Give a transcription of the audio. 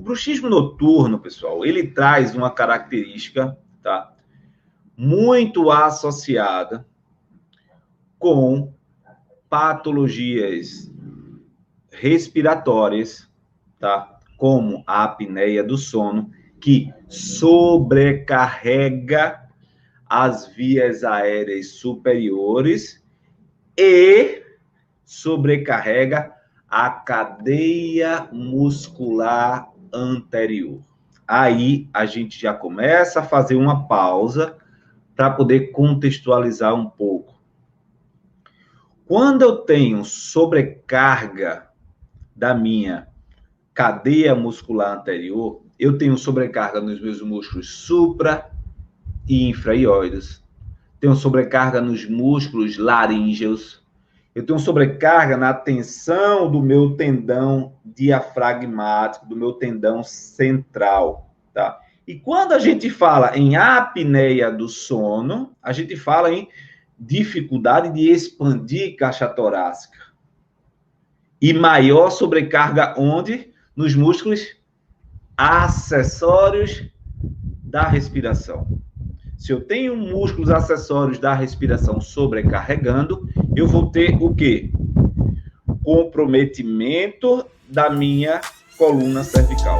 bruxismo noturno, pessoal, ele traz uma característica, tá, muito associada com patologias respiratórias, tá, como a apneia do sono, que sobrecarrega as vias aéreas superiores e sobrecarrega a cadeia muscular anterior. Aí a gente já começa a fazer uma pausa para poder contextualizar um pouco. Quando eu tenho sobrecarga da minha cadeia muscular anterior, eu tenho sobrecarga nos meus músculos supra e infra-ióides, tenho sobrecarga nos músculos laríngeos, eu tenho sobrecarga na tensão do meu tendão diafragmático, do meu tendão central, tá? E quando a gente fala em apneia do sono, a gente fala em dificuldade de expandir caixa torácica. E maior sobrecarga onde? Nos músculos acessórios da respiração. Se eu tenho músculos acessórios da respiração sobrecarregando, eu vou ter o quê? Comprometimento da minha coluna cervical.